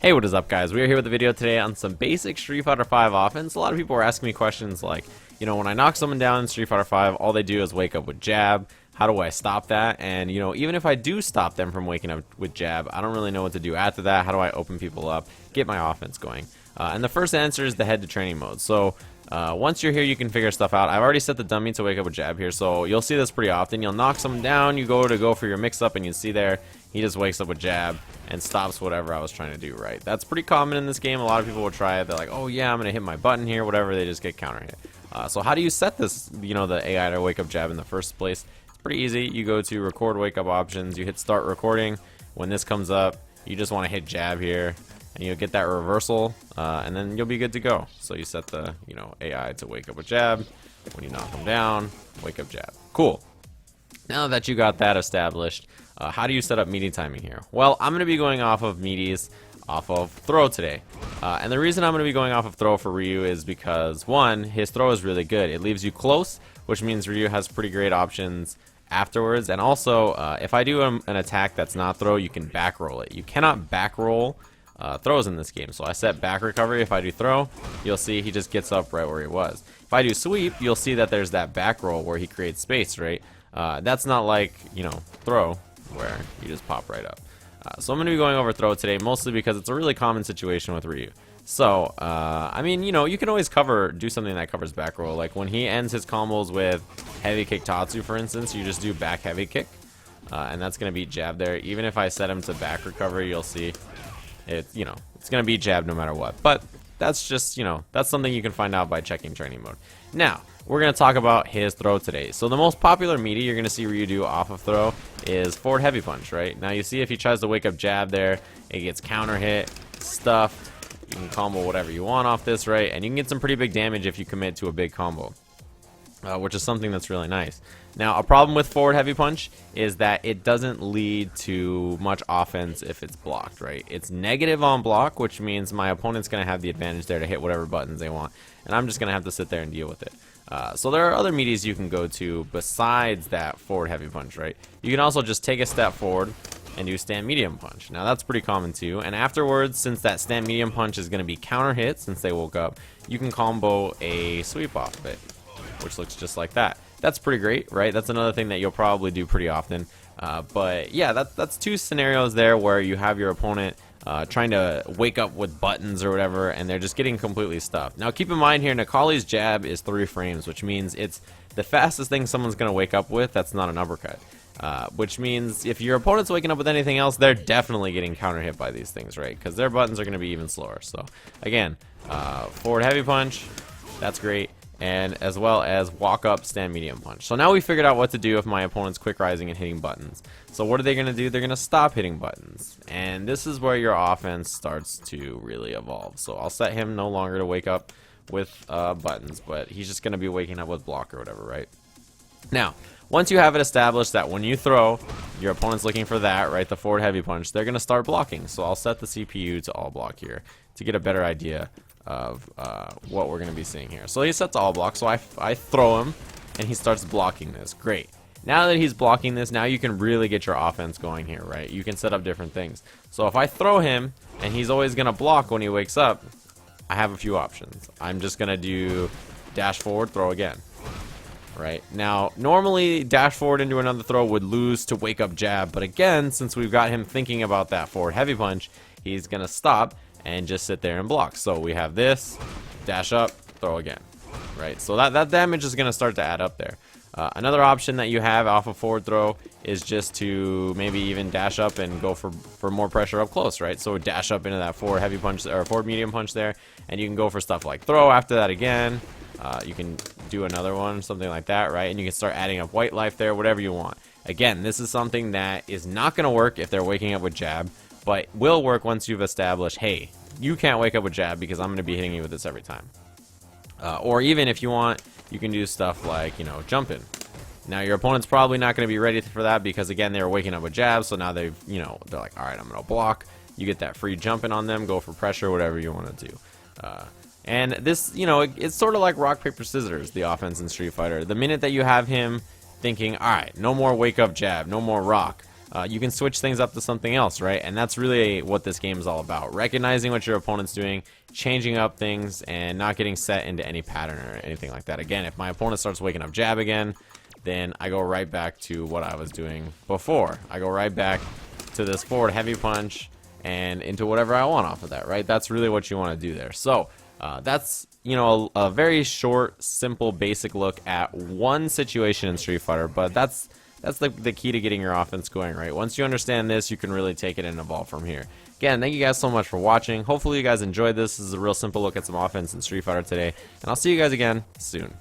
Hey, what is up, guys? We are here with a video today on some basic Street Fighter V offense. A lot of people are asking me questions like, when I knock someone down in Street Fighter V, all they do is wake up with jab. How do I stop that? And, even if I do stop them from waking up with jab, I don't really know what to do after that. How do I open people up, get my offense going? And the first answer is the head to training mode. So once you're here, you can figure stuff out. I've already set the dummy to wake up with jab here, so you'll see this pretty often. You'll knock someone down, you go for your mix-up, and you see there, he just wakes up with jab and stops whatever I was trying to do, right? That's pretty common in this game. A lot of people will try it. They're like, oh yeah, I'm going to hit my button here, whatever. They just get counter hit. So how do you set this, the AI to wake up jab in the first place? It's pretty easy. You go to record wake up options. You hit start recording. When this comes up, you just want to hit jab here. And you'll get that reversal, and then you'll be good to go. So you set the, AI to wake up with jab. When you knock them down, wake up jab. Cool. Now that you got that established, how do you set up meaty timing here? Well, I'm going to be going off of meaties, off of throw today. And the reason I'm going to be going off of throw for Ryu is because, one, his throw is really good. It leaves you close, which means Ryu has pretty great options afterwards. And also, if I do an attack that's not throw, you can back roll it. You cannot back roll throws in this game. So I set back recovery. If I do throw, you'll see he just gets up right where he was. If I do sweep, you'll see that there's that back roll where he creates space, right? That's not like, throw, where you just pop right up. So I'm going to be going over throw today, mostly because it's a really common situation with Ryu. So, you can always do something that covers back roll. Like when he ends his combos with heavy kick Tatsu, for instance, you just do back heavy kick. And that's going to beat jab there. Even if I set him to back recovery, you'll see it's going to be jab no matter what. But that's just, that's something you can find out by checking training mode. Now, we're going to talk about his throw today. So the most popular meaty you're going to see Ryu do off of throw is forward heavy punch, right? Now you see if he tries to wake up jab there, it gets counter hit, stuffed. You can combo whatever you want off this, right? And you can get some pretty big damage if you commit to a big combo. Which is something that's really nice. Now, a problem with forward heavy punch is that it doesn't lead to much offense if it's blocked, right? It's negative on block, which means my opponent's going to have the advantage there to hit whatever buttons they want, and I'm just going to have to sit there and deal with it. So there are other meaties you can go to besides that forward heavy punch, right? You can also just take a step forward and do stand medium punch. Now, that's pretty common too, and afterwards, since that stand medium punch is going to be counter hit since they woke up, you can combo a sweep off of it, which looks just like that. That's pretty great, right? That's another thing that you'll probably do pretty often. But yeah, that's two scenarios there where you have your opponent trying to wake up with buttons or whatever, and they're just getting completely stuffed. Now keep in mind here, Necalli's jab is 3 frames, which means it's the fastest thing someone's going to wake up with that's not an uppercut. Which means if your opponent's waking up with anything else, they're definitely getting counter hit by these things, right? Because their buttons are going to be even slower. So again, forward heavy punch, that's great. And as well as walk up, stand medium punch. So now we figured out what to do if my opponent's quick rising and hitting buttons. So what are they going to do? They're going to stop hitting buttons. And this is where your offense starts to really evolve. So I'll set him no longer to wake up with buttons, but he's just going to be waking up with block or whatever, right? Now, once you have it established that when you throw, your opponent's looking for that, right, the forward heavy punch, they're going to start blocking. So I'll set the CPU to all block here to get a better idea of what we're going to be seeing here. So he's set to all block, so I throw him, and he starts blocking this. Great. Now that he's blocking this, now you can really get your offense going here, right? You can set up different things. So if I throw him, and he's always going to block when he wakes up, I have a few options. I'm just going to do dash forward, throw again. Right? Now, normally, dash forward into another throw would lose to wake up jab, but again, since we've got him thinking about that forward heavy punch, he's going to stop and just sit there and block. So we have this, dash up, throw again, right? So that damage is going to start to add up there. Another option that you have off of forward throw is just to maybe even dash up and go for more pressure up close, right? So dash up into that forward heavy punch or forward medium punch there, and you can go for stuff like throw after that again. You can do another one, something like that, right? And you can start adding up white life there, whatever you want. Again, this is something that is not going to work if they're waking up with jab, but will work once you've established, hey, you can't wake up with jab because I'm going to be hitting you with this every time. Or even if you want, you can do stuff like, jumping. Now your opponent's probably not going to be ready for that because again, they were waking up with jab, so now they're like, all right, I'm going to block. You get that free jumping on them, go for pressure, whatever you want to do. And this, it's sort of like rock, paper, scissors, the offense in Street Fighter. The minute that you have him thinking, all right, no more wake up jab, no more rock, you can switch things up to something else, right? And that's really what this game is all about. Recognizing what your opponent's doing, changing up things, and not getting set into any pattern or anything like that. Again, if my opponent starts waking up jab again, then I go right back to what I was doing before. I go right back to this forward heavy punch and into whatever I want off of that, right? That's really what you want to do there. So that's, you know, a very short, simple, basic look at one situation in Street Fighter, but that's the key to getting your offense going, right? Once you understand this, you can really take it and evolve from here. Again, thank you guys so much for watching. Hopefully you guys enjoyed this. This is a real simple look at some offense in Street Fighter today, and I'll see you guys again soon.